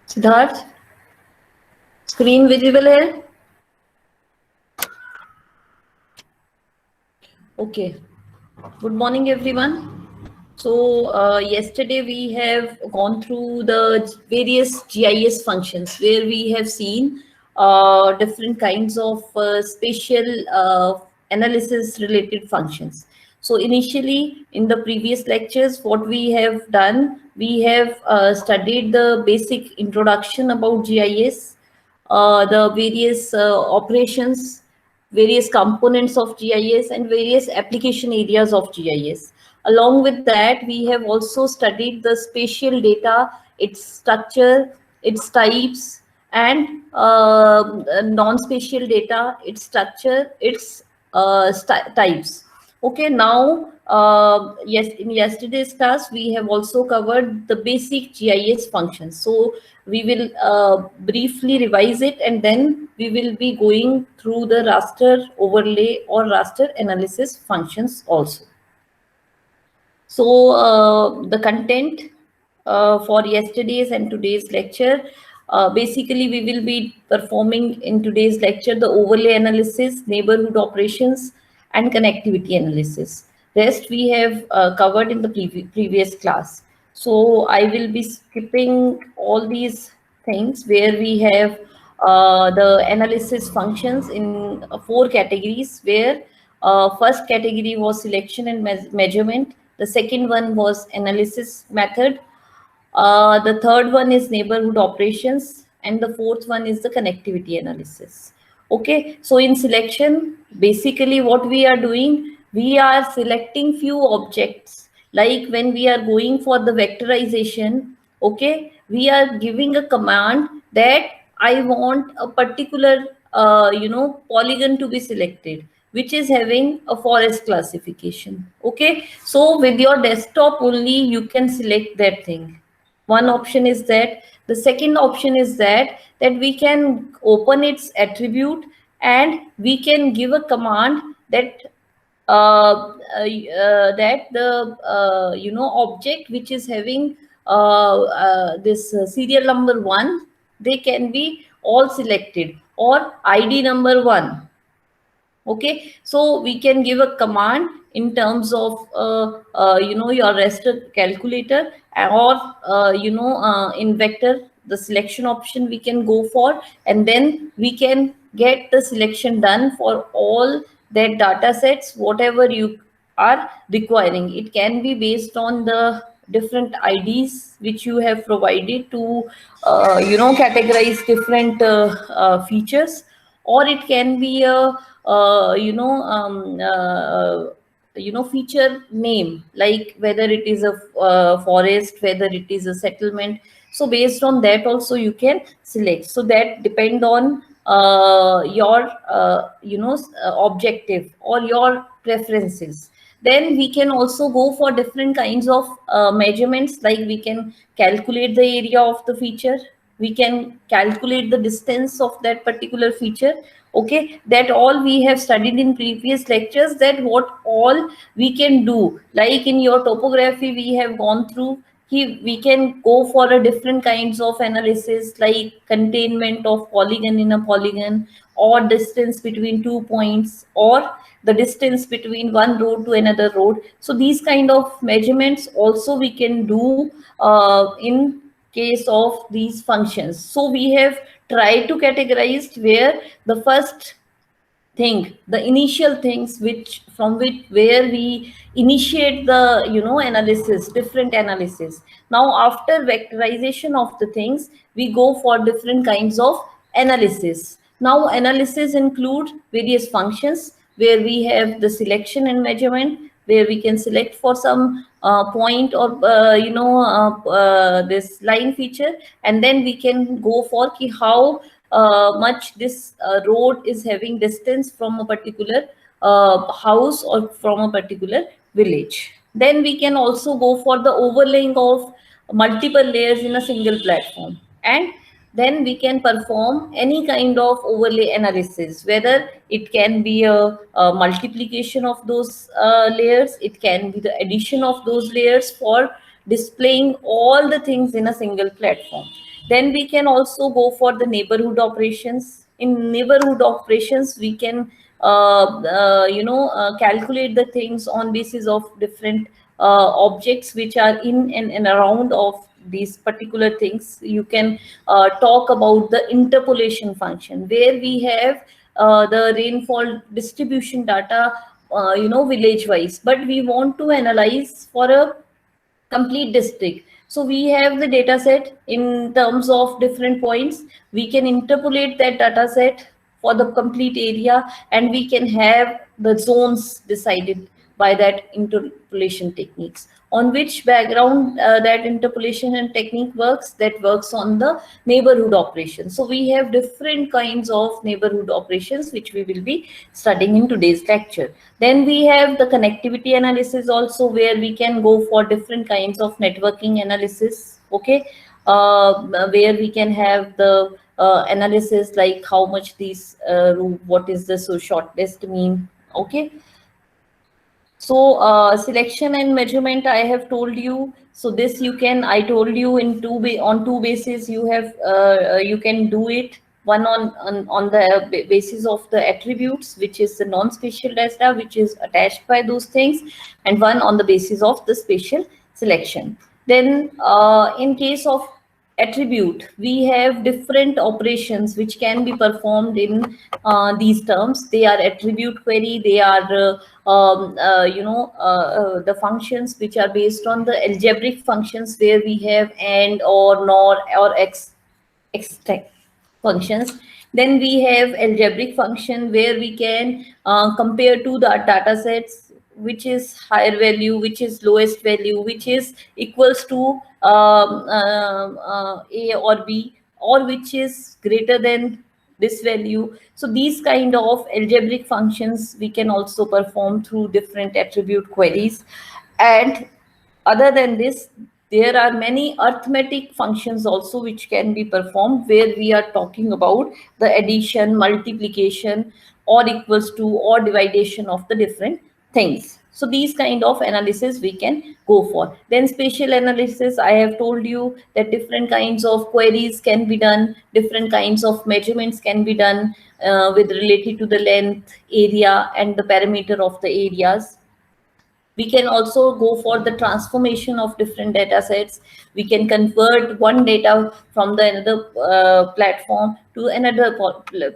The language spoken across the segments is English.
Siddharth, screen visible here? Okay. Good morning, everyone. So yesterday we have gone through the various GIS functions where we have seen different kinds of spatial analysis related functions. So initially in the previous lectures, what we have done, we have studied the basic introduction about GIS, the various operations, various components of GIS and various application areas of GIS. Along with that, we have also studied the spatial data, its structure, its types, and non-spatial data, its structure, its types. Okay, now, yes, in yesterday's class, we have also covered the basic GIS functions. So we will briefly revise it, and then we will be going through the raster overlay or raster analysis functions also. So the content for yesterday's and today's lecture, basically we will be performing in today's lecture the overlay analysis, neighborhood operations, and connectivity analysis. Rest we have covered in the previous class. So I will be skipping all these things where we have the analysis functions in four categories, where first category was selection and measurement. The second one was analysis method. The third one is neighborhood operations, and the fourth one is the connectivity analysis. Okay, so in selection, basically what we are doing, we are selecting few objects. Like when we are going for the vectorization, okay, we are giving a command that I want a particular, polygon to be selected, which is having a forest classification. Okay, so with your desktop only, you can select that thing. One option is that. The second option is that we can open its attribute, and we can give a command that that the object which is having this serial number 1, they can be all selected, or ID number 1. Okay, so we can give a command in terms of your raster calculator, or in vector, the selection option we can go for, and then we can get the selection done for all that data sets, whatever you are requiring. It can be based on the different IDs which you have provided to categorize different features, or it can be a feature name, like whether it is a forest, whether it is a settlement. So based on that also you can select. So that depend on your objective or your preferences. Then we can also go for different kinds of measurements, like we can calculate the area of the feature, we can calculate the distance of that particular feature. Okay, that all we have studied in previous lectures, that what all we can do. Like in your topography we have gone through, we can go for a different kinds of analysis, like containment of polygon in a polygon, or distance between 2 points, or the distance between one road to another road. So these kind of measurements also we can do in case of these functions. So we have tried to categorize where the first thing, the initial things which from which where we initiate the analysis, different analysis. Now after vectorization of the things, we go for different kinds of analysis. Now analysis include various functions where we have the selection and measurement, where we can select for some point or this line feature, and then we can go for how much this road is having distance from a particular house or from a particular village. Then we can also go for the overlaying of multiple layers in a single platform, and then we can perform any kind of overlay analysis, whether it can be a multiplication of those layers, it can be the addition of those layers for displaying all the things in a single platform. Then we can also go for the neighborhood operations. In neighborhood operations, we can calculate the things on basis of different objects which are in and around of these particular things. You can talk about the interpolation function, where we have the rainfall distribution data, village wise, but we want to analyze for a complete district. So we have the data set in terms of different points. We can interpolate that data set for the complete area, and we can have the zones decided by that interpolation techniques. On which background that interpolation and technique works, that works on the neighborhood operations. So we have different kinds of neighborhood operations which we will be studying in today's lecture. Then we have the connectivity analysis also, where we can go for different kinds of networking analysis. Okay, where we can have the analysis like how much these what is the shortest mean. Okay, so selection and measurement, I have told you. So this you can, I told you in on two bases. You have you can do it. One on the basis of the attributes, which is the non-spatial data, which is attached by those things, and one on the basis of the spatial selection. Then in case of attribute, we have different operations which can be performed in these terms. They are attribute query, they are the functions which are based on the algebraic functions, where we have and, or, nor, or extract functions. Then we have algebraic function, where we can compare to the data sets, which is higher value, which is lowest value, which is equals to A or B, or which is greater than this value. So these kind of algebraic functions we can also perform through different attribute queries. And other than this, there are many arithmetic functions also which can be performed, where we are talking about the addition, multiplication, or equals to, or division of the different things. So these kind of analysis we can go for. Then spatial analysis, I have told you that different kinds of queries can be done, different kinds of measurements can be done with related to the length, area, and the parameter of the areas. We can also go for the transformation of different data sets. We can convert one data from the another platform to another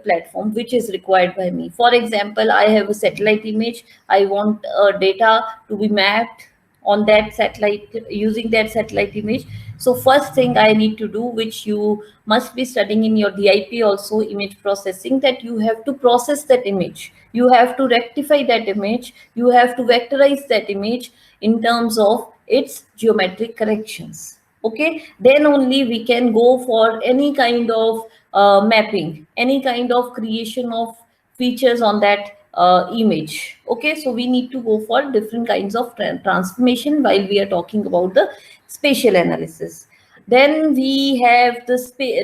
platform which is required by me. For example, I have a satellite image. I want data to be mapped on that satellite, using that satellite image. So first thing I need to do, which you must be studying in your DIP also, image processing, that you have to process that image. You have to rectify that image. You have to vectorize that image in terms of its geometric corrections. Okay, then only we can go for any kind of mapping, any kind of creation of features on that image. Okay, so we need to go for different kinds of transformation while we are talking about the spatial analysis. Then we have the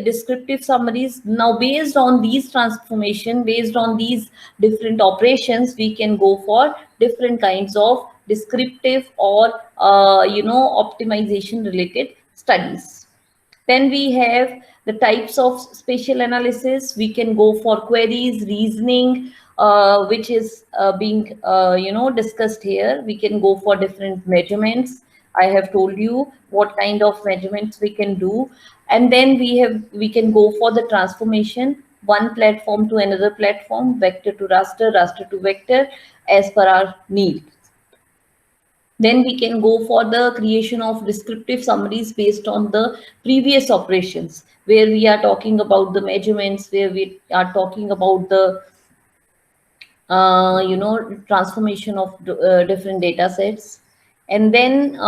descriptive summaries. Now based on these transformation, based on these different operations, we can go for different kinds of descriptive or optimization related studies. Then we have the types of spatial analysis. We can go for queries, reasoning, which is being discussed here. We can go for different measurements. I have told you what kind of measurements we can do. And then we can go for the transformation. one platform to another platform, vector to raster, raster to vector, as per our need. Then we can go for the creation of descriptive summaries based on the previous operations, where we are talking about the measurements, where we are talking about the transformation of different data sets. And then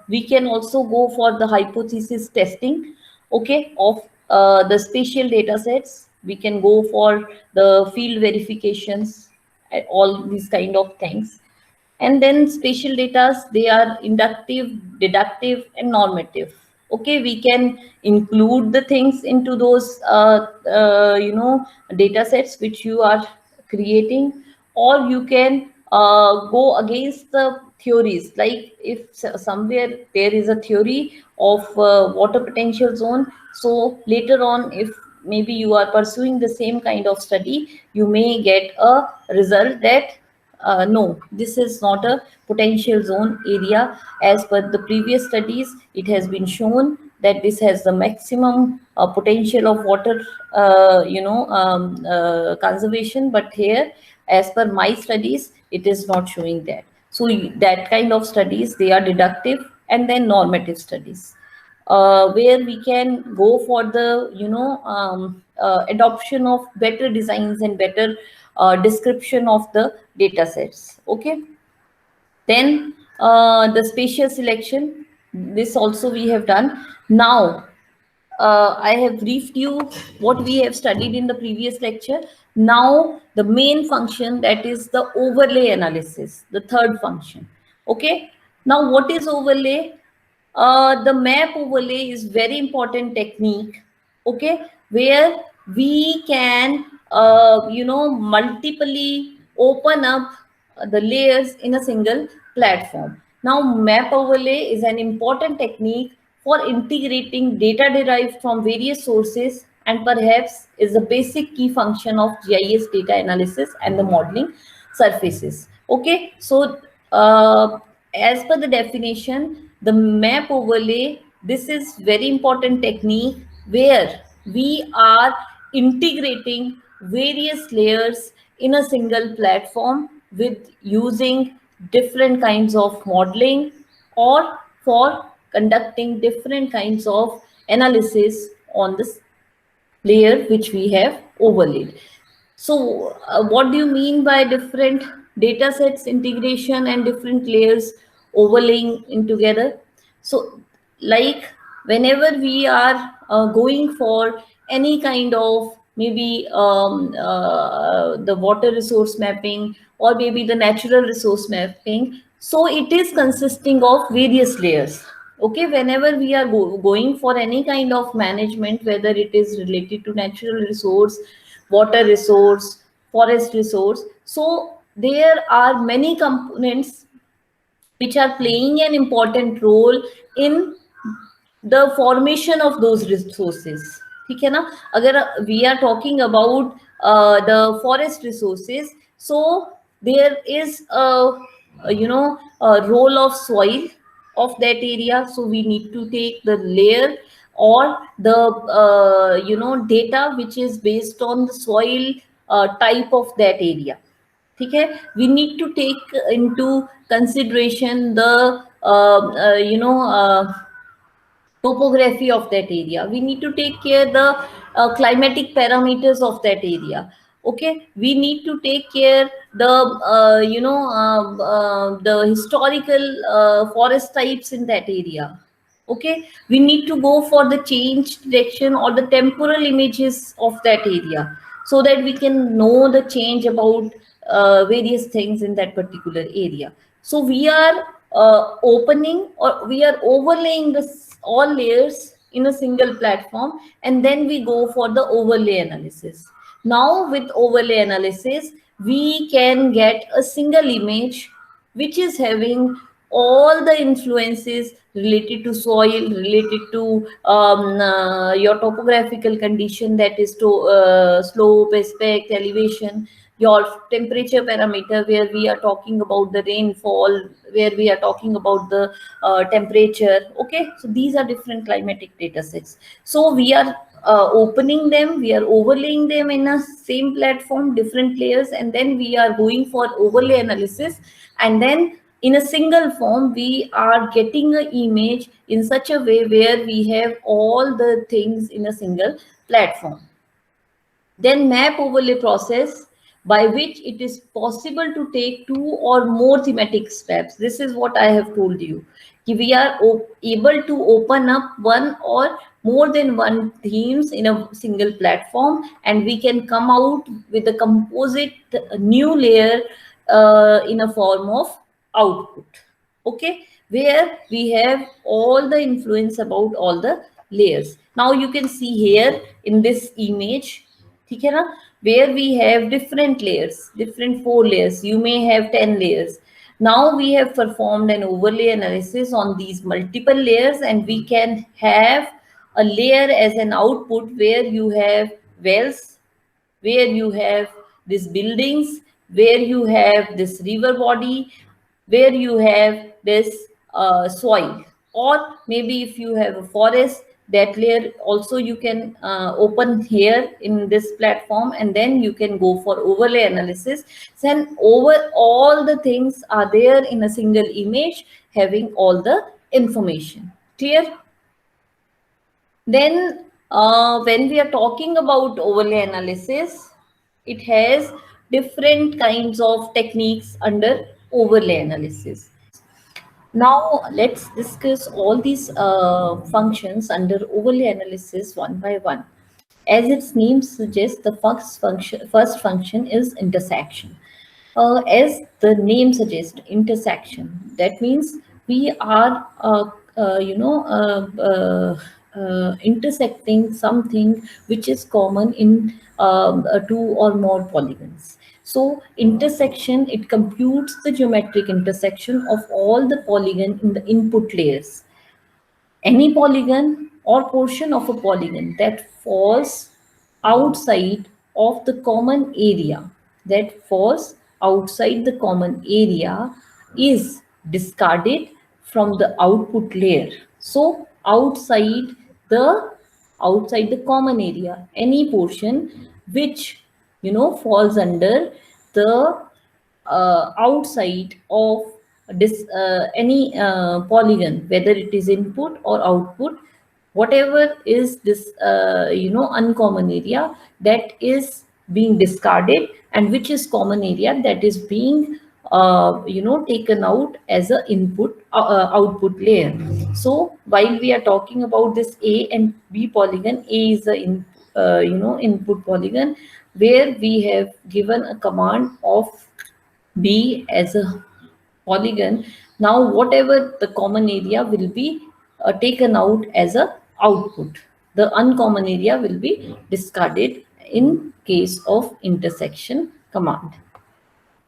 we can also go for the hypothesis testing, okay, of the spatial data sets. We can go for the field verifications, all these kind of things. And then spatial data, they are inductive, deductive, and normative. Okay, we can include the things into those data sets which you are creating, or you can go against the theories. Like if somewhere there is a theory of water potential zone, so later on, if maybe you are pursuing the same kind of study, you may get a result that no, this is not a potential zone area. As per the previous studies, it has been shown that this has the maximum potential of water, conservation. But here, as per my studies, it is not showing that. So that kind of studies, they are deductive, and then normative studies, where we can go for the adoption of better designs and better description of the data sets. Okay, then the spatial selection, this also we have done. Now I have briefed you what we have studied in the previous lecture. Now the main function, that is the overlay analysis, the third function. Okay, now what is overlay? The map overlay is very important technique, okay, where we can multiply open up the layers in a single platform. Now map overlay is an important technique for integrating data derived from various sources, and perhaps is the basic key function of GIS data analysis and the modeling surfaces. Okay, so as per the definition, the map overlay, this is very important technique where we are integrating various layers in a single platform with using different kinds of modeling, or for conducting different kinds of analysis on this layer which we have overlaid. So what do you mean by different data sets integration and different layers overlaying in together? So like whenever we are going for any kind of maybe the water resource mapping, or maybe the natural resource mapping, so it is consisting of various layers. Okay, whenever we are going for any kind of management, whether it is related to natural resource, water resource, forest resource, so there are many components which are playing an important role in the formation of those resources. ठीक है ना? अगर we are talking about the forest resources, so there is a role of soil of that area, so we need to take the layer or the data which is based on the soil type of that area. ठीक है, we need to take into consideration the topography of that area. We need to take care the climatic parameters of that area. Okay, we need to take care the the historical forest types in that area. Okay, we need to go for the change direction or the temporal images of that area, so that we can know the change about various things in that particular area. So we are opening, or we are overlaying this all layers in a single platform, and then we go for the overlay analysis. Now with overlay analysis, we can get a single image which is having all the influences related to soil, related to your topographical condition, that is to slope, aspect, elevation, your temperature parameter, where we are talking about the rainfall, where we are talking about the temperature. Okay, so these are different climatic data sets. So we are opening them, we are overlaying them in a same platform, different layers, and then we are going for overlay analysis, and then in a single form we are getting an image in such a way where we have all the things in a single platform. Then map overlay process, by which it is possible to take two or more thematic steps. This is what I have told you. We are able to open up one or more than one themes in a single platform, and we can come out with a composite new layer in a form of output. Okay, where we have all the influence about all the layers. Now you can see here in this image, ठीक है ना, where we have different layers, different 4 layers, you may have 10 layers. Now we have performed an overlay analysis on these multiple layers, and we can have a layer as an output where you have wells, where you have these buildings, where you have this river body, where you have this soil, or maybe if you have a forest, that layer also you can open here in this platform, and then you can go for overlay analysis. Then over all the things are there in a single image, having all the information. Clear? Then when we are talking about overlay analysis, it has different kinds of techniques under overlay analysis. Now let's discuss all these functions under overlay analysis one by one. As its name suggests, the first function is intersection. As the name suggests, intersection. That means we are, intersecting something which is common in two or more polygons. So intersection, it computes the geometric intersection of all the polygon in the input layers. Any polygon or portion of a polygon that falls outside of the common area, is discarded from the output layer. So the outside the common area, any portion which falls under the outside of this any polygon, whether it is input or output, whatever is this uncommon area, that is being discarded, and which is common area, that is being taken out as a output layer. So while we are talking about this A and B polygon, A is the input polygon, where we have given a command of B as a polygon. Now whatever the common area will be taken out as a output. The uncommon area will be discarded in case of intersection command.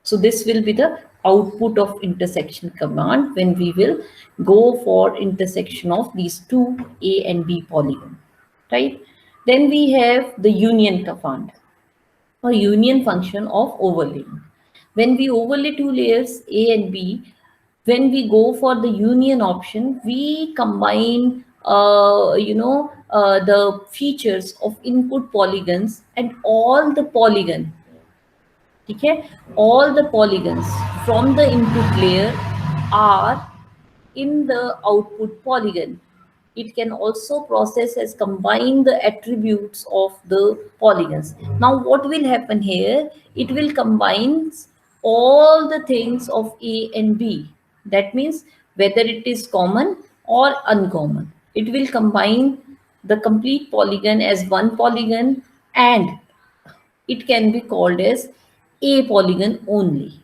So this will be the output of intersection command when we will go for intersection of these two A and B polygon, right? Then we have the union command, or union function of overlaying. When we overlay two layers A and B, when we go for the union option, we combine the features of input polygons and all the polygon. Okay, all the polygons from the input layer are in the output polygon. It can also process as combine the attributes of the polygons. Now what will happen here? It will combine all the things of A and B. That means whether it is common or uncommon. It will combine the complete polygon as one polygon, and it can be called as A polygon only.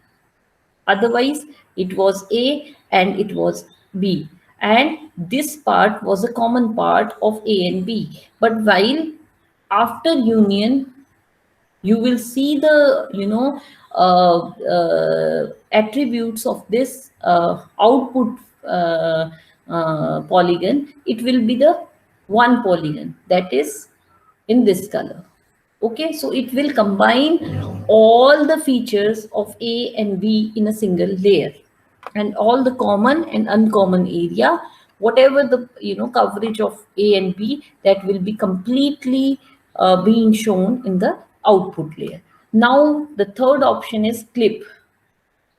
Otherwise, it was A and it was B. And this part was a common part of A and B. But while after union, you will see the attributes of this output polygon. It will be the one polygon, that is in this color. Okay, so it will combine all the features of A and B in a single layer, and all the common and uncommon area, whatever the coverage of A and B, that will be completely being shown in the output layer. Now the third option is clip.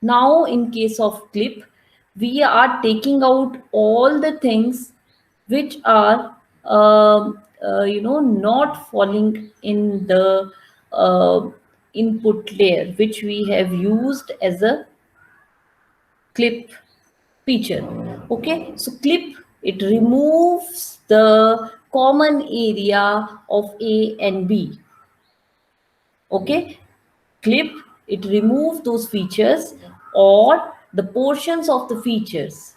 Now in case of clip, we are taking out all the things which are not falling in the uh, input layer, which we have used as a clip feature. Okay, so clip, it removes the common area of A and B. Okay, clip, it removes those features or the portions of the features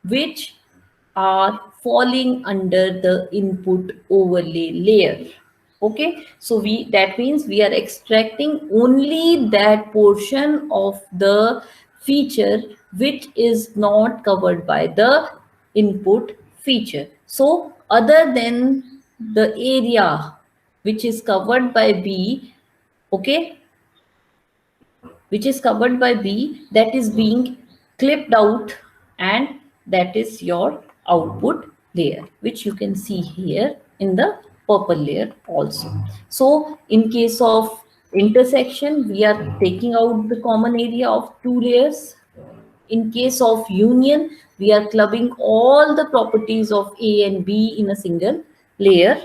which are falling under the input overlay layer. Okay, so we, that means we are extracting only that portion of the feature which is not covered by the input feature. So other than the area which is covered by B, okay, which is covered by B, that is being clipped out, and that is your output layer, which you can see here in the purple layer also. So in case of intersection, we are taking out the common area of two layers. In case of union, we are clubbing all the properties of A and B in a single layer.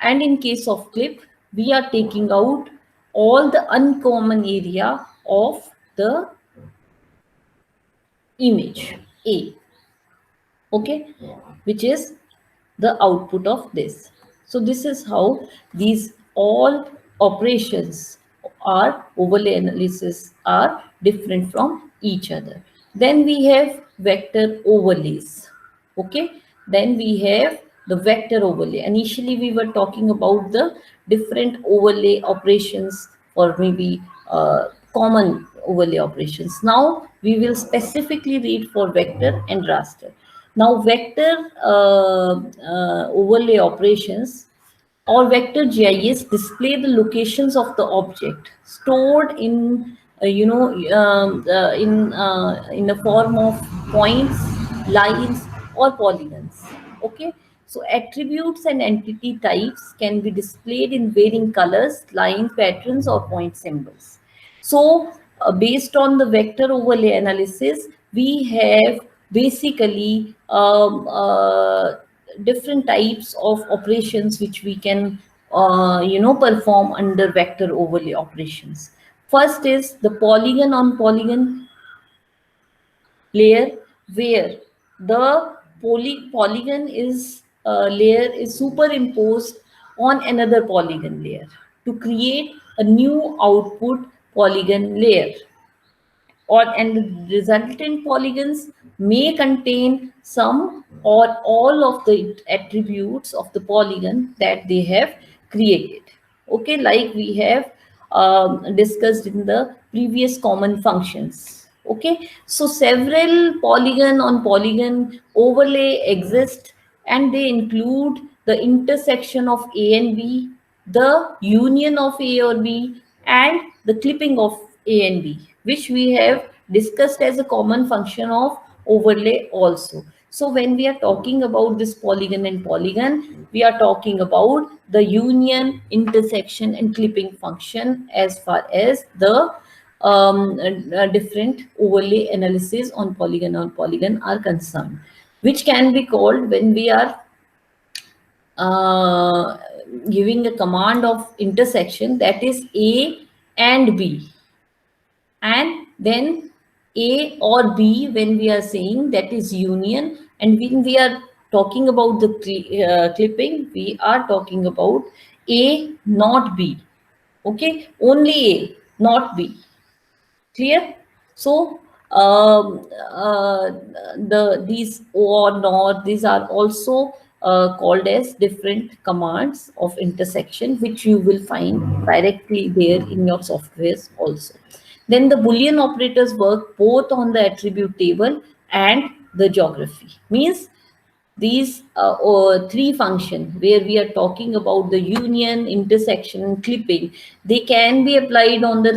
And in case of clip, we are taking out all the uncommon area of the image A, okay, which is the output of this. So this is how these all operations are overlay analysis are different from each other. Then we have vector overlays. Okay, then we have the vector overlay. Initially we were talking about the different overlay operations, or maybe common overlay operations. Now we will specifically read for vector and raster. Now vector overlay operations or vector GIS display the locations of the object stored in in the form of points, lines, or polygons. Okay, so attributes and entity types can be displayed in varying colors, line patterns, or point symbols. So based on the vector overlay analysis, we have basically different types of operations which we can perform under vector overlay operations. First is the polygon on polygon layer, where the polygon is layer is superimposed on another polygon layer to create a new output polygon layer, or and the resultant polygons may contain some or all of the attributes of the polygon that they have created. Okay, like we have discussed in the previous common functions. Okay, so several polygon on polygon overlay exist, and they include the intersection of A and B, the union of A or B, and the clipping of A and B, which we have discussed as a common function of overlay also. So when we are talking about this polygon and polygon, we are talking about the union, intersection, and clipping function as far as the different overlay analysis on polygon are concerned, which can be called when we are uh, giving a command of intersection, that is A and B, and then A or B when we are saying that is union, and when we are talking about the clipping, we are talking about A, not B. Okay, only A, not B. Clear? So these or nor, these are also called as different commands of intersection, which you will find directly there in your softwares also. Then the Boolean operators work both on the attribute table and the geography. Means these or three function where we are talking about the union, intersection, and clipping, they can be applied on the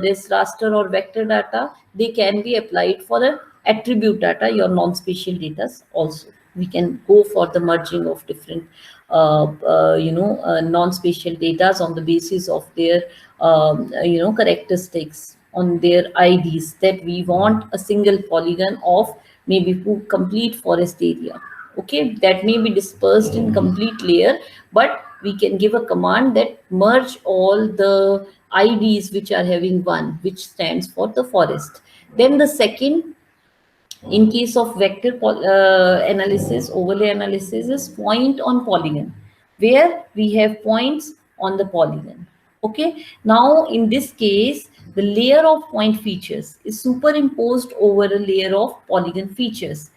this raster or vector data. They can be applied for the attribute data, your non-spatial data also. We can go for the merging of different non-spatial data on the basis of their characteristics, on their IDs, that we want a single polygon of maybe complete forest area. Okay, that may be dispersed in complete layer, but we can give a command that merge all the IDs which are having one, which stands for the forest. Then the second, in case of vector analysis, overlay analysis, is point on polygon, where we have points on the polygon. Okay, now in this case, the layer of point features is superimposed over a layer of polygon features.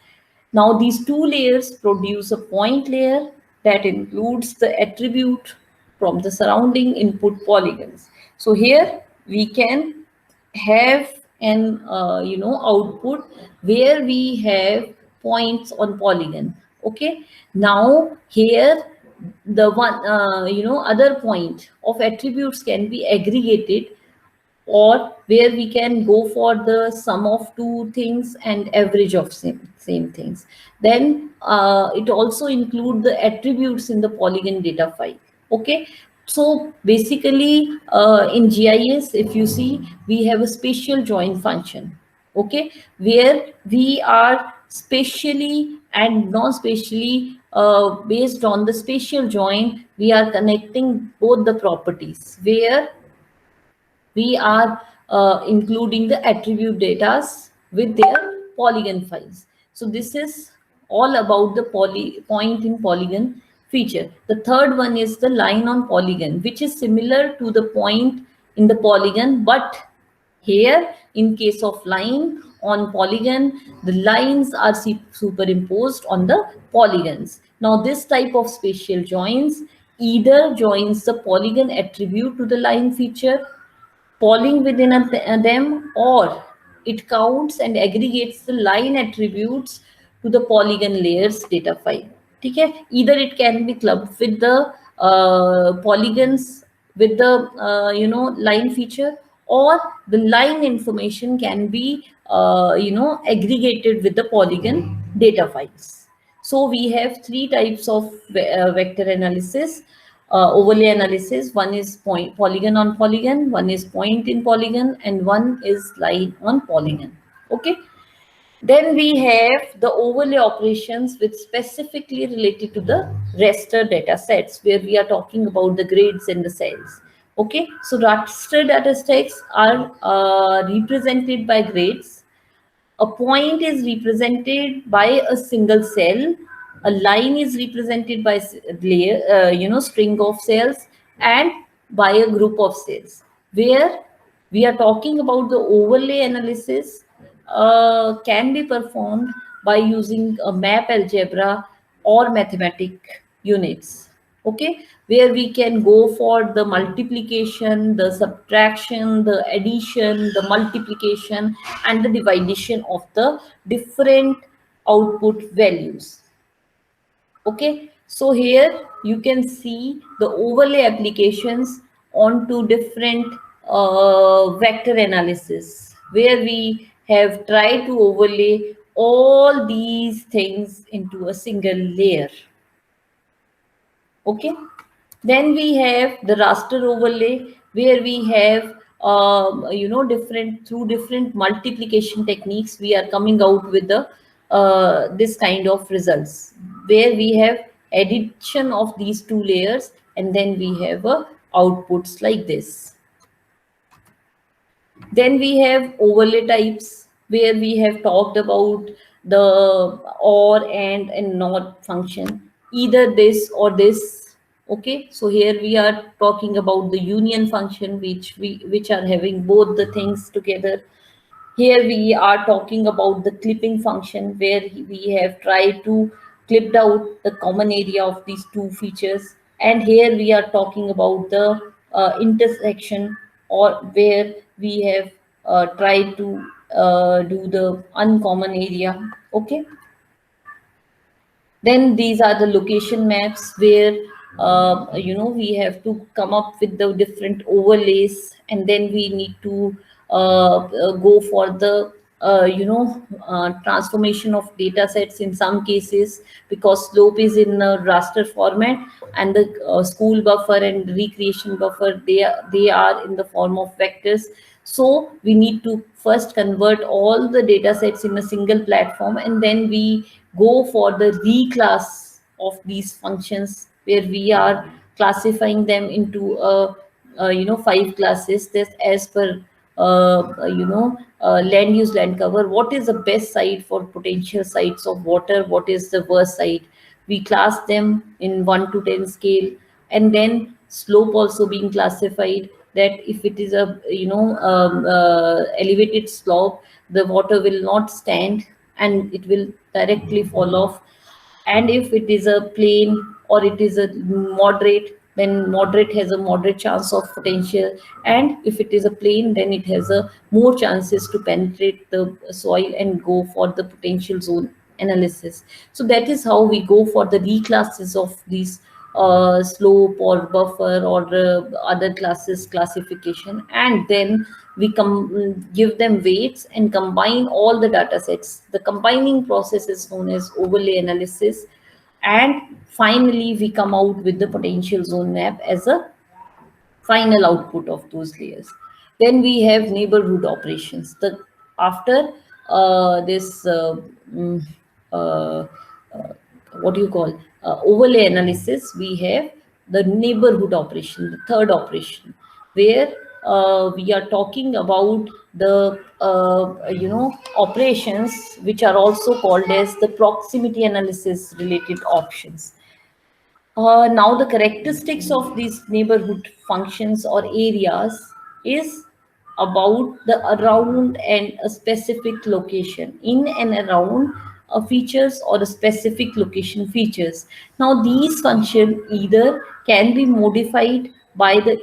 Now these two layers produce a point layer that includes the attribute from the surrounding input polygons. So here we can have an output where we have points on polygon. Okay, now here the one other point of attributes can be aggregated, or where we can go for the sum of two things and average of same things. Then it also include the attributes in the polygon data file. Okay, so basically in GIS, if you see, we have a spatial join function. Okay, where we are spatially and non-spatially based on the spatial join, we are connecting both the properties, where we are including the attribute data with their polygon files. So this is all about the point in polygon feature. The third one is the line on polygon, which is similar to the point in the polygon, but here in case of line on polygon, the lines are superimposed on the polygons. Now this type of spatial joins either joins the polygon attribute to the line feature, polling within them, or it counts and aggregates the line attributes to the polygon layers data file. Okay, either it can be clubbed with the polygons with the line feature, or the line information can be aggregated with the polygon data files. So we have three types of vector analysis, overlay analysis. One is point polygon on polygon, one is point in polygon, and one is line on polygon. Okay, then we have the overlay operations, which specifically related to the raster data sets, where we are talking about the grids and the cells. Okay, so raster data sets are represented by grids. A point is represented by a single cell. A line is represented by layer, string of cells, and by a group of cells. Where we are talking about the overlay analysis can be performed by using a map algebra or mathematic units. Okay, where we can go for the multiplication, the subtraction, the addition, the multiplication, and the division of the different output values. Okay, so here you can see the overlay applications onto different vector analysis, where we have tried to overlay all these things into a single layer. Okay, then we have the raster overlay, where we have different, through different multiplication techniques, we are coming out with the this kind of results, where we have addition of these two layers, and then we have outputs like this. Then we have overlay types, where we have talked about the or and not function, either this or this. Okay, so here we are talking about the union function, which are having both the things together. Here we are talking about the clipping function, where we have tried to clip out the common area of these two features. And here we are talking about the intersection, or where we have tried to do the uncommon area. Okay. Then these are the location maps where we have to come up with the different overlays, and then we need to go for the transformation of data sets in some cases, because slope is in a raster format, and the school buffer and recreation buffer, they are in the form of vectors. So we need to first convert all the data sets in a single platform, and then we go for the reclass of these functions, where we are classifying them into five classes. This as per land use, land cover, what is the best site for potential sites of water, what is the worst site. We class them in 1 to 10 scale, and then slope also being classified, that if it is a elevated slope, the water will not stand and it will directly fall off. And if it is a plain or it is a moderate, then moderate has a moderate chance of potential, and if it is a plain, then it has a more chances to penetrate the soil and go for the potential zone analysis. So that is how we go for the reclasses of these slope or buffer or other classes classification, and then we give them weights and combine all the data sets. The combining process is known as overlay analysis, and finally we come out with the potential zone map as a final output of those layers. Then we have neighborhood operations. The after this mm, uh, uh, what do you call overlay analysis, we have the neighborhood operation, the third operation, where we are talking about the operations which are also called as the proximity analysis related options. Now, the characteristics of these neighborhood functions or areas is about the around and a specific location, in and around features or a specific location features. Now, these functions either can be modified by the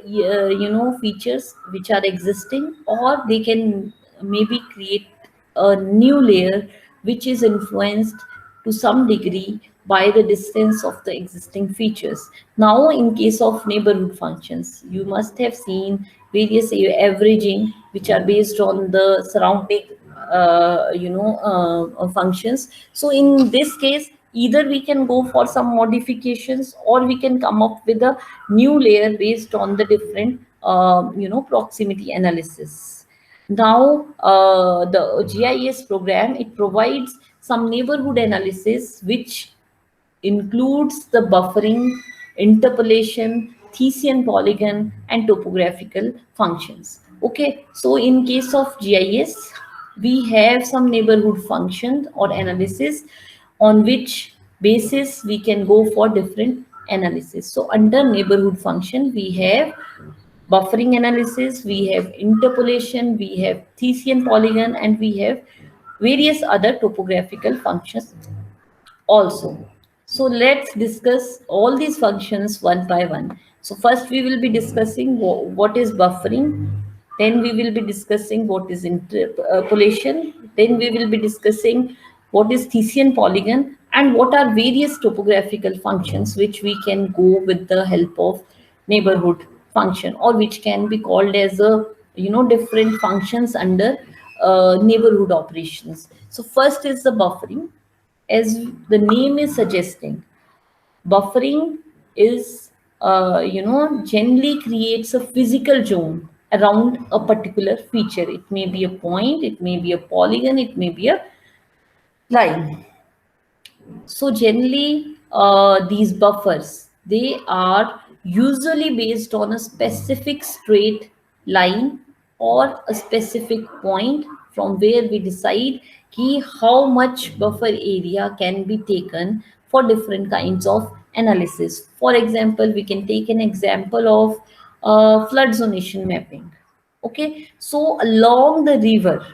features which are existing, or they can maybe create a new layer which is influenced to some degree by the distance of the existing features. Now, in case of neighborhood functions, you must have seen various averaging which are based on the surrounding functions. So in this case, either we can go for some modifications, or we can come up with a new layer based on the different proximity analysis. Now, the GIS program, it provides some neighborhood analysis which includes the buffering, interpolation, Thesian polygon, and topographical functions. Okay, so in case of GIS, we have some neighborhood function or analysis on which basis we can go for different analysis. So under neighborhood function, we have buffering analysis, we have interpolation, we have Thesian polygon, and we have various other topographical functions also. So let's discuss all these functions one by one. So first we will be discussing what is buffering, then we will be discussing what is interpolation, then we will be discussing what is Thesian polygon, and what are various topographical functions which we can go with the help of neighborhood function, or which can be called as a different functions under neighborhood operations. So first is the buffering. As the name is suggesting, buffering is generally creates a physical zone around a particular feature. It may be a point, it may be a polygon, it may be a line. So generally, these buffers, they are usually based on a specific straight line or a specific point, from where we decide how much buffer area can be taken for different kinds of analysis. For example, we can take an example of flood zonation mapping. Okay, so along the river,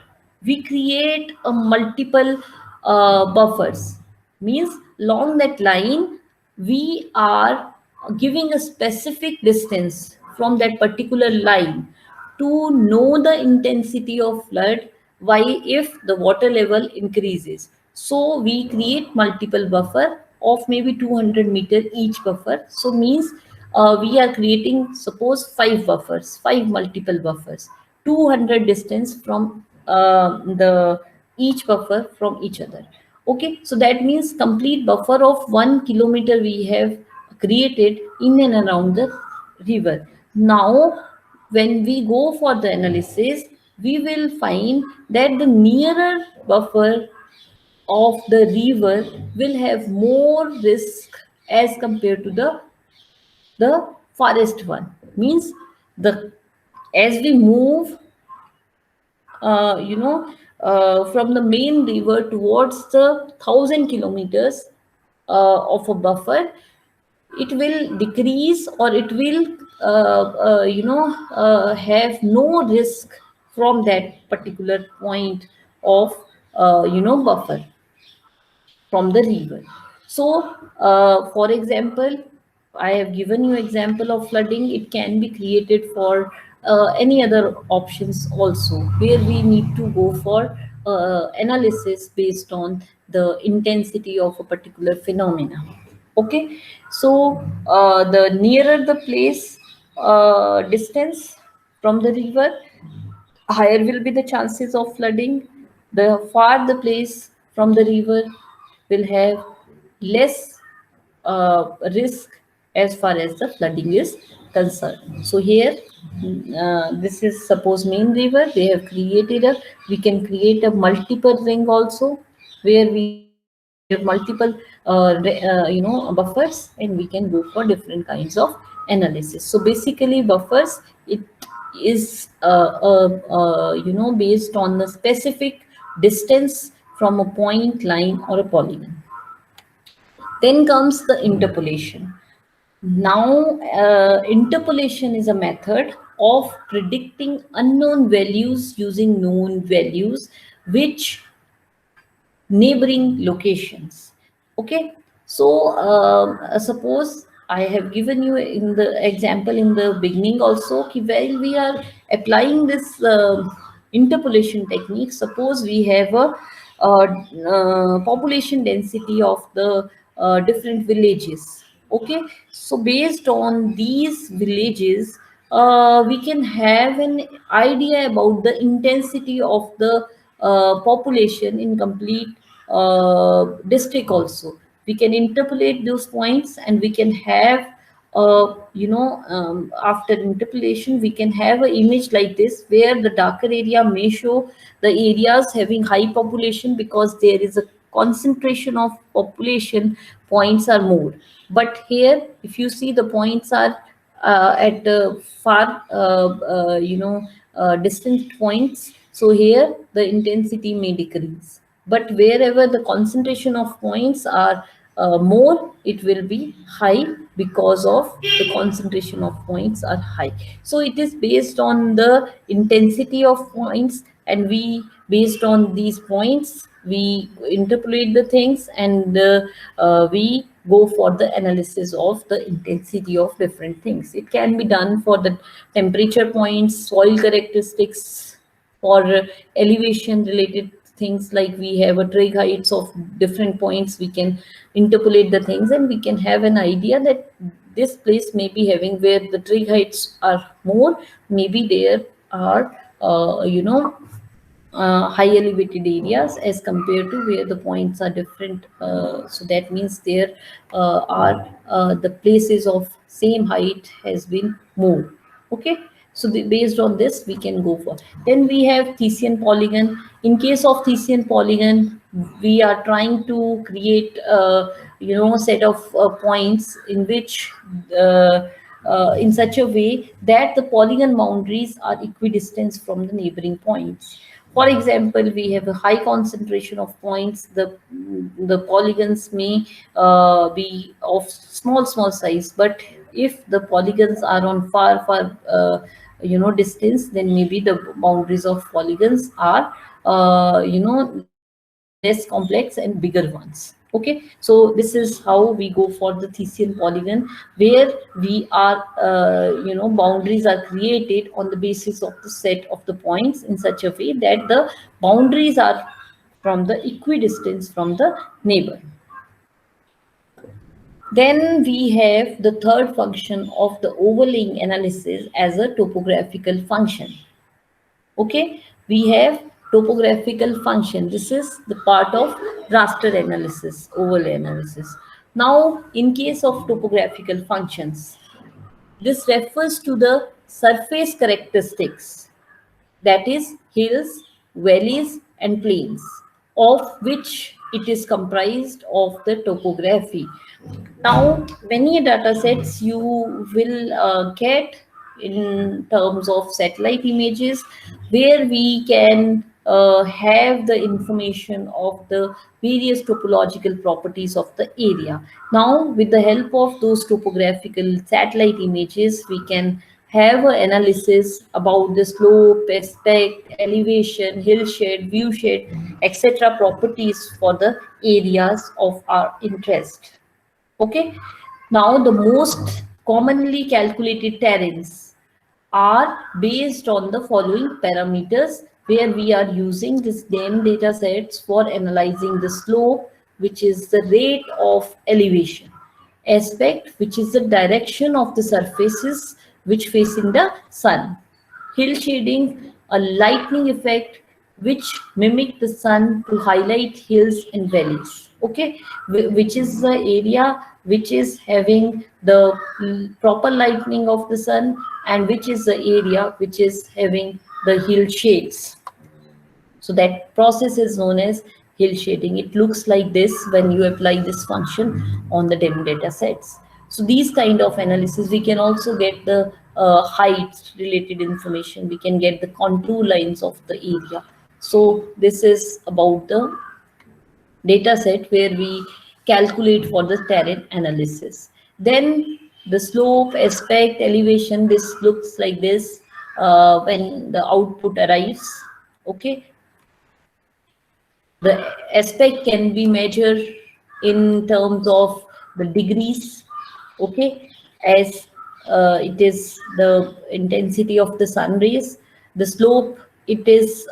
we create a multiple buffers. Means along that line, we are giving a specific distance from that particular line to know the intensity of flood. Why? If the water level increases, so we create multiple buffer of maybe 200 meter each buffer. So means we are creating, suppose, 5 buffers, 5 multiple buffers, 200 distance from the each buffer from each other. Okay, so that means complete buffer of 1 kilometer we have created in and around the river. Now, when we go for the analysis, we will find that the nearer buffer of the river will have more risk as compared to the farthest one. Means the as we move from the main river towards the 1,000 kilometers of a buffer, it will decrease, or it will have no risk from that particular point of buffer from the river. So, for example, I have given you example of flooding. It can be created for any other options also, where we need to go for analysis based on the intensity of a particular phenomena. Okay, so the nearer the place distance from the river, higher will be the chances of flooding. The far the place from the river will have less risk as far as the flooding is concerned. So here, this is suppose main river. They have created a. We can create a multiple ring also, where we have multiple buffers, and we can go for different kinds of analysis. So basically, buffers, it is based on the specific distance from a point, line, or a polygon. Then comes the interpolation. Now, interpolation is a method of predicting unknown values using known values, which neighboring locations. Okay, so suppose I have given you in the example in the beginning also, ki while we are applying this interpolation technique, suppose we have a population density of the different villages. Okay, so based on these villages, we can have an idea about the intensity of the population in complete district also. We can interpolate those points, and we can have after interpolation, we can have an image like this, where the darker area may show the areas having high population, because there is a concentration of population, points are more. But here, if you see, the points are at far distant points, so here the intensity may decrease. But wherever the concentration of points are more, it will be high, because of the concentration of points are high. So it is based on the intensity of points, and we, based on these points, we interpolate the things, and we go for the analysis of the intensity of different things. It can be done for the temperature points, soil characteristics, for elevation related things, like we have a trig heights of different points. We can interpolate the things, and we can have an idea that this place may be having, where the trig heights are more, maybe there are high elevated areas as compared to where the points are different. So that means there are the places of same height has been moved. Okay, so based on this, we can go for. Then we have Thesian polygon. In case of Thesian polygon, we are trying to create set of points in which in such a way that the polygon boundaries are equidistant from the neighboring points. For example, we have a high concentration of points. The polygons may be of small size, but if the polygons are on far distance, then maybe the boundaries of polygons are less complex and bigger ones. Okay, so this is how we go for the Thesian polygon, where we are boundaries are created on the basis of the set of the points in such a way that the boundaries are from the equidistance from the neighbor. Then we have the third function of the overlaying analysis as a topographical function. Okay, we have topographical function. This is the part of raster analysis, overlay analysis. Now, in case of topographical functions, this refers to the surface characteristics, that is hills, valleys and plains, of which it is comprised of the topography. Now, many data sets you will get in terms of satellite images, where we can have the information of the various topological properties of the area. Now, with the help of those topographical satellite images, we can have an analysis about the slope, aspect, elevation, hill shade, view shade, etc. properties for the areas of our interest. Okay. Now, the most commonly calculated terrains are based on the following parameters, where we are using this DEM data sets for analyzing the slope, which is the rate of elevation, aspect, which is the direction of the surfaces which facing the sun, hill shading, a lightning effect which mimic the sun to highlight hills and valleys. Okay, which is the area which is having the proper lightning of the sun, and which is the area which is having the hill shades. So that process is known as hill shading. It looks like this when you apply this function on the DEM data sets. So these kind of analysis, we can also get the height related information. We can get the contour lines of the area. So this is about the data set where we calculate for the terrain analysis. Then the slope, aspect, elevation, this looks like this when the output arrives. Okay, the aspect can be measured in terms of the degrees. Okay, as it is the intensity of the sun rays. The slope, it is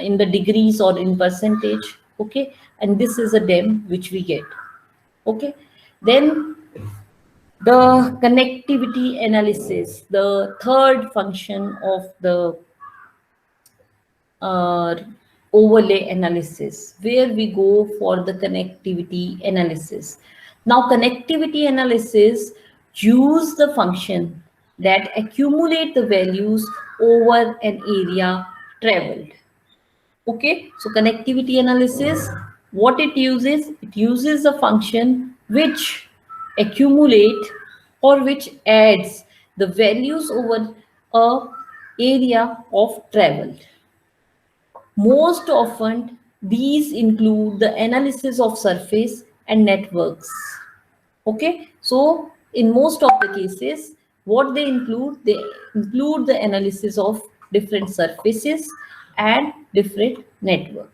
in the degrees or in percentage. Okay, and this is a DEM which we get. Okay, then the connectivity analysis, the third function of the uh, overlay analysis, where we go for the connectivity analysis. Now, connectivity analysis use the function that accumulate the values over an area traveled. Okay, so connectivity analysis, what it uses a function which accumulate or which adds the values over a area of travel. Most often, these include the analysis of surface and networks. Okay, so in most of the cases, what they include the analysis of different surfaces and different network.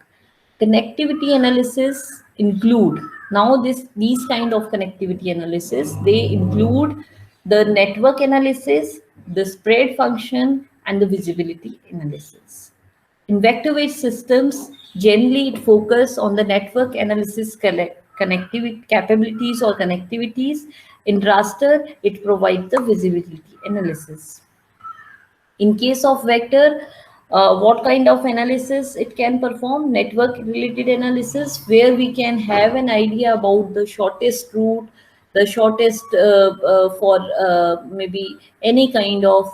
Connectivity analysis include, now these kind of connectivity analysis, they include the network analysis, the spread function, and the visibility analysis. In vector-based systems, generally it focuses on the network analysis connectivity capabilities or connectivities. In raster, it provides the visibility analysis. In case of vector, what kind of analysis it can perform? Network related analysis, where we can have an idea about the shortest route, the shortest for maybe any kind of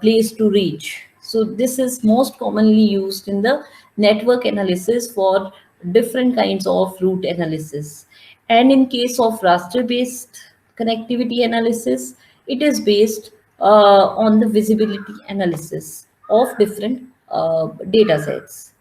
place to reach. So this is most commonly used in the network analysis for different kinds of route analysis. And in case of raster based connectivity analysis, it is based on the visibility analysis of different data sets.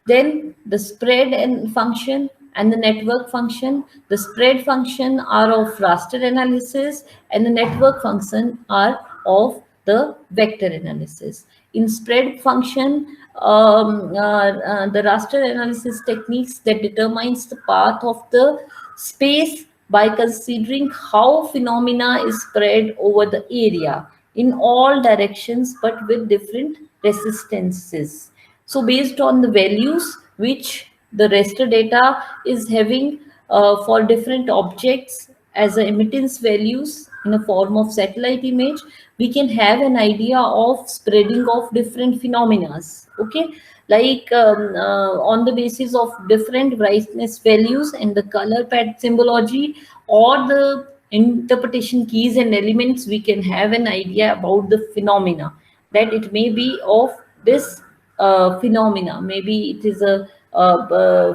Then the spread and function and the network function. The spread function are of raster analysis, and the network function are of the vector analysis. In spread function, the raster analysis techniques that determines the path of the space by considering how phenomena is spread over the area in all directions but with different resistances. So based on the values which the raster data is having for different objects as a emittance values in a form of satellite image, we can have an idea of spreading of different phenomena. Okay, like on the basis of different brightness values and the color pad symbology or the interpretation keys and elements, we can have an idea about the phenomena, that it may be of this phenomena. Maybe it is a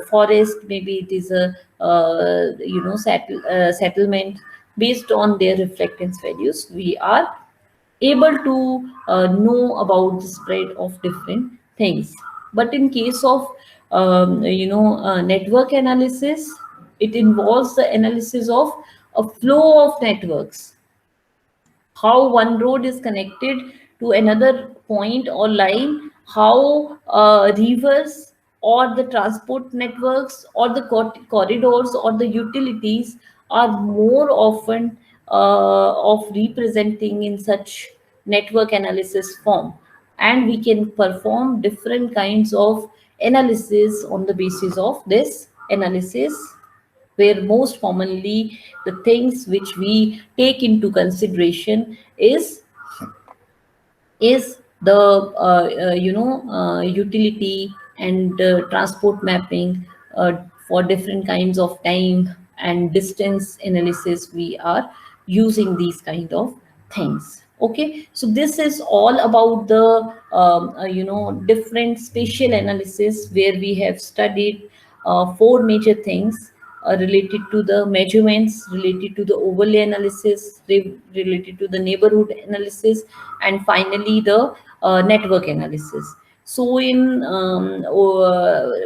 forest, maybe it is a settlement. Based on their reflectance values, we are able to know about the spread of different things. But in case of network analysis, it involves the analysis of a flow of networks, how one road is connected to another point or line, how rivers or the transport networks or the corridors or the utilities are more often of representing in such network analysis form. And we can perform different kinds of analysis on the basis of this analysis, where most commonly the things which we take into consideration is the utility and transport mapping for different kinds of time and distance analysis. We are using these kind of things. Okay, so this is all about the different spatial analysis, where we have studied four major things related to the measurements, related to the overlay analysis, related to the neighborhood analysis, and finally the network analysis. So in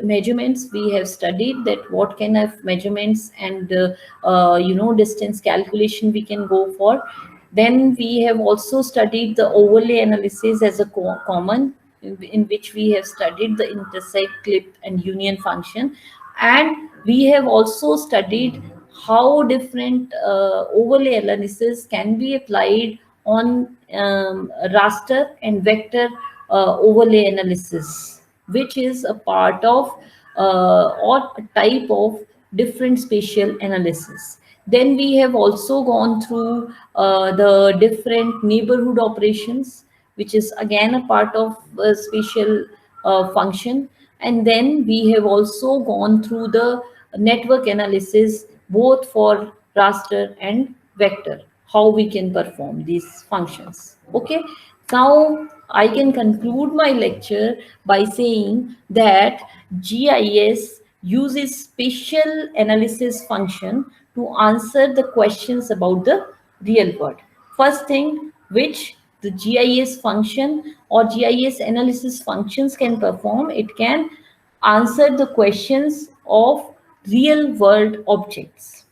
measurements, we have studied that what kind of measurements and distance calculation we can go for. Then we have also studied the overlay analysis as a common, in which we have studied the intersect, clip, and union function. And we have also studied how different overlay analysis can be applied on raster and vector overlay analysis, which is a part of or a type of different spatial analysis. Then we have also gone through the different neighborhood operations, which is again a part of spatial function. And then we have also gone through the network analysis, both for raster and vector, how we can perform these functions. Okay, now I can conclude my lecture by saying that GIS uses spatial analysis function to answer the questions about the real world. First thing which the GIS function or GIS analysis functions can perform, it can answer the questions of real world objects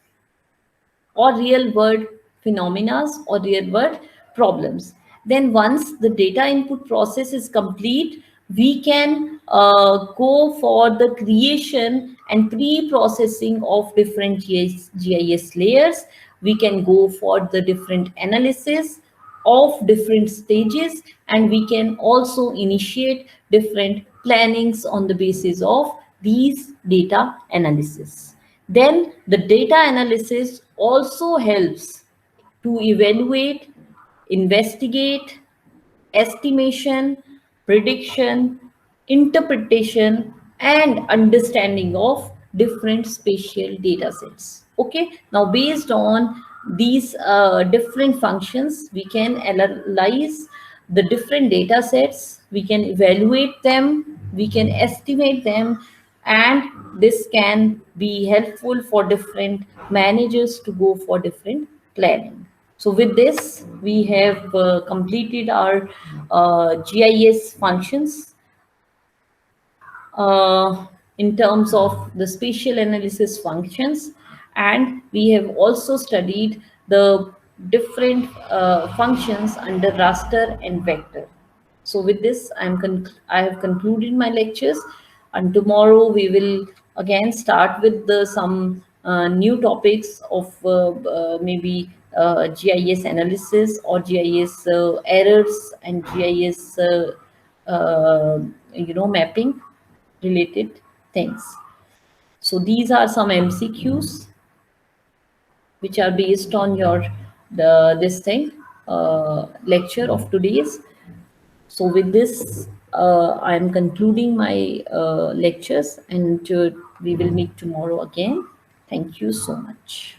or real world phenomena or real world problems. Then once the data input process is complete, we can go for the creation and pre-processing of different GIS layers. We can go for the different analysis of different stages, and we can also initiate different plannings on the basis of these data analysis. Then the data analysis also helps to evaluate, investigate, estimation, prediction, interpretation, and understanding of different spatial data sets. Okay, now based on these different functions, we can analyze the different data sets, we can evaluate them, we can estimate them, and this can be helpful for different managers to go for different planning. So with this, we have completed our GIS functions in terms of the spatial analysis functions, and we have also studied the different functions under raster and vector. So with this, I have concluded my lectures, and tomorrow we will again start with some new topics of maybe GIS analysis or GIS errors and GIS mapping related things. So these are some MCQs. which are based on your this thing lecture of today's. So with this, I am concluding my lectures, and we will meet tomorrow again. Thank you so much.